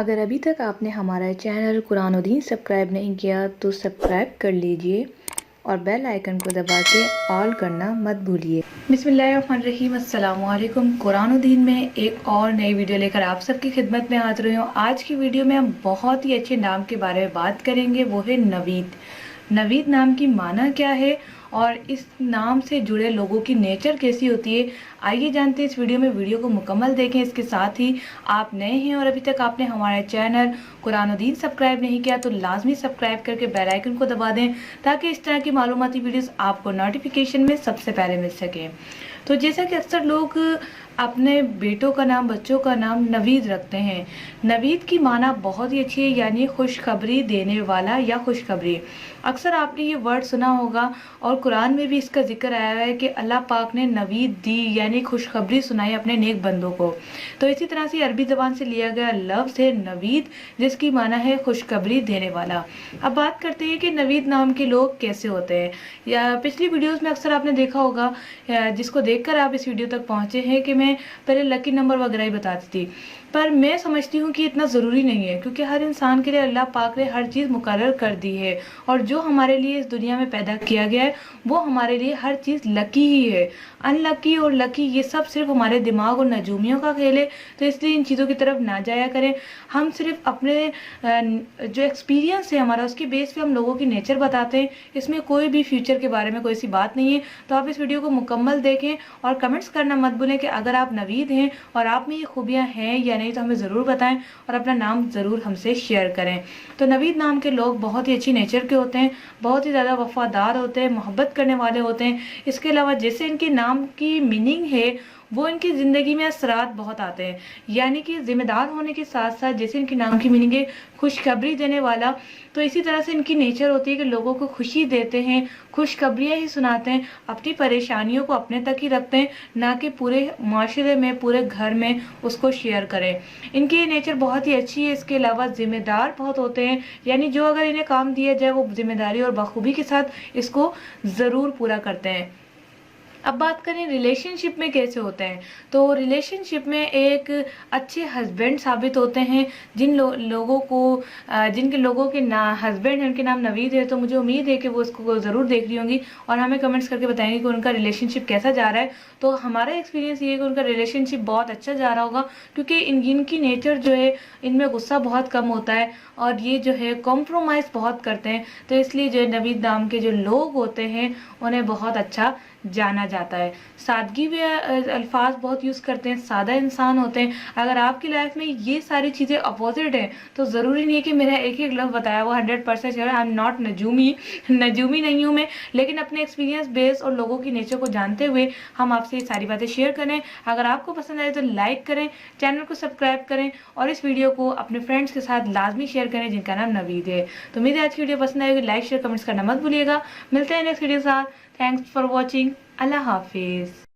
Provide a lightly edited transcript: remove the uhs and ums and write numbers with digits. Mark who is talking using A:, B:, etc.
A: अगर अभी तक आपने हमारा चैनल कुरानुद्दीन सब्सक्राइब नहीं किया तो सब्सक्राइब कर लीजिए और बेल आइकन को दबा के ऑल करना मत भूलिए। बिस्मिल्लाहिर्रहमानिर्रहीम, अस्सलाम वालेकुम। कुरानुद्दीन में एक और नई वीडियो लेकर आप सबकी खिदमत में हाजिर हुई हूँ। आज की वीडियो में हम बहुत ही अच्छे नाम के बारे में बात करेंगे, वो है नवीद। नवीद नाम की माना क्या है और इस नाम से जुड़े लोगों की नेचर कैसी होती है, आइए जानते हैं इस वीडियो में। वीडियो को मुकम्मल देखें। इसके साथ ही आप नए हैं और अभी तक आपने हमारे चैनल कुरानुद्दीन सब्सक्राइब नहीं किया तो लाजमी सब्सक्राइब करके बेल आइकन को दबा दें ताकि इस तरह की मालूमाती वीडियोस आपको नोटिफिकेशन में सबसे पहले मिल सके। तो जैसा कि अक्सर लोग अपने बेटों का नाम, बच्चों का नाम नवीद रखते हैं। नवीद की माना बहुत ही अच्छी है, यानी खुशखबरी देने वाला या खुशखबरी। अक्सर आपने ये वर्ड सुना होगा और कुरान में भी इसका जिक्र आया है कि अल्लाह पाक ने नवीद दी यानी खुशखबरी सुनाई अपने नेक बंदों को। तो इसी तरह से अरबी ज़बान से लिया गया लफ्ज़ है नवीद, जिसकी माना है खुशखबरी देने वाला। अब बात करते हैं कि नवीद नाम के लोग कैसे होते हैं। या पिछली वीडियोस में अक्सर आपने देखा होगा, जिसको देखकर आप इस वीडियो तक पहुंचे हैं, कि मैं पहले लकी नंबर वगैरह ही बताती थी, पर मैं समझती हूँ कि इतना ज़रूरी नहीं है, क्योंकि हर इंसान के लिए अल्लाह पाक ने हर चीज़ मुकर्रर कर दी है और जो हमारे लिए इस दुनिया में पैदा किया गया है वो हमारे लिए हर चीज़ लकी ही है। अनलकी और लकी ये सब सिर्फ हमारे दिमाग और नजूमियों का खेल है, तो इसलिए इन चीज़ों की तरफ ना जाया करें। हम सिर्फ अपने जो एक्सपीरियंस है हमारा, उसके बेस पे हम लोगों की नेचर बताते हैं। इसमें कोई भी फ्यूचर के बारे में कोई सी बात नहीं है। तो आप इस वीडियो को मुकम्मल देखें और कमेंट्स करना मत भूलें कि अगर आप नवीद हैं और आप में ये खूबियाँ हैं या नहीं, तो हमें ज़रूर बताएं और अपना नाम ज़रूर हमसे शेयर करें। तो नवीद नाम के लोग बहुत ही अच्छी नेचर के होते हैं, बहुत ही ज़्यादा वफादार होते हैं, मोहब्बत करने वाले होते हैं। इसके अलावा जैसे इनके नाम की मीनिंग है, वो इनकी ज़िंदगी में असरात बहुत आते हैं, यानी कि जिम्मेदार होने के साथ साथ जैसे इनके नाम की मीनिंग है खुशखबरी देने वाला, तो इसी तरह से इनकी नेचर होती है कि लोगों को खुशी देते हैं, खुशखबरियाँ ही सुनाते हैं, अपनी परेशानियों को अपने तक ही रखते हैं, ना कि पूरे माशरे में, पूरे घर में उसको शेयर करें। इनकी नेचर बहुत ही अच्छी है। इसके अलावा जिम्मेदार बहुत होते हैं, यानी जो अगर इन्हें काम दिया जाए वो जिम्मेदारी और बखूबी के साथ इसको ज़रूर पूरा करते हैं। अब बात करें रिलेशनशिप में कैसे होते हैं, तो रिलेशनशिप में एक अच्छे हस्बैंड साबित होते हैं। लोगों को जिनके लोगों के हस्बैंड हैं, उनके नाम नवीद है, तो मुझे उम्मीद है कि वो इसको ज़रूर देख रही होंगी और हमें कमेंट्स करके बताएंगे कि उनका रिलेशनशिप कैसा जा रहा है। तो हमारा एक्सपीरियंस ये है कि उनका रिलेशनशिप बहुत अच्छा जा रहा होगा, क्योंकि इनकी नेचर जो है, इनमें गुस्सा बहुत कम होता है और ये जो है कॉम्प्रोमाइज़ बहुत करते हैं। तो इसलिए जो नवीद नाम के जो लोग होते हैं उन्हें बहुत अच्छा जाना जाता है। सादगी में अल्फाज बहुत यूज़ करते हैं, सादा इंसान होते हैं। अगर आपकी लाइफ में ये सारी चीज़ें अपोजिट हैं तो ज़रूरी नहीं है कि मेरा एक एक लफ्ज़ बताया वो 100% है। आई एम नॉट नजूमी, नजूमी नहीं हूँ मैं, लेकिन अपने एक्सपीरियंस बेस और लोगों की नेचर को जानते हुए हम आपसे ये सारी बातें शेयर करें। अगर आपको पसंद आए तो लाइक करें, चैनल को सब्सक्राइब करें और इस वीडियो को अपने फ्रेंड्स के साथ लाजमी शेयर करें जिनका नाम नवीद है। तो मेरी आज की वीडियो पसंद आएगी, लाइक शेयर कमेंट्स करना मत भूलिएगा। मिलते हैं नेक्स्ट वीडियो के साथ। Thanks for watching. अल्लाह हाफिज़।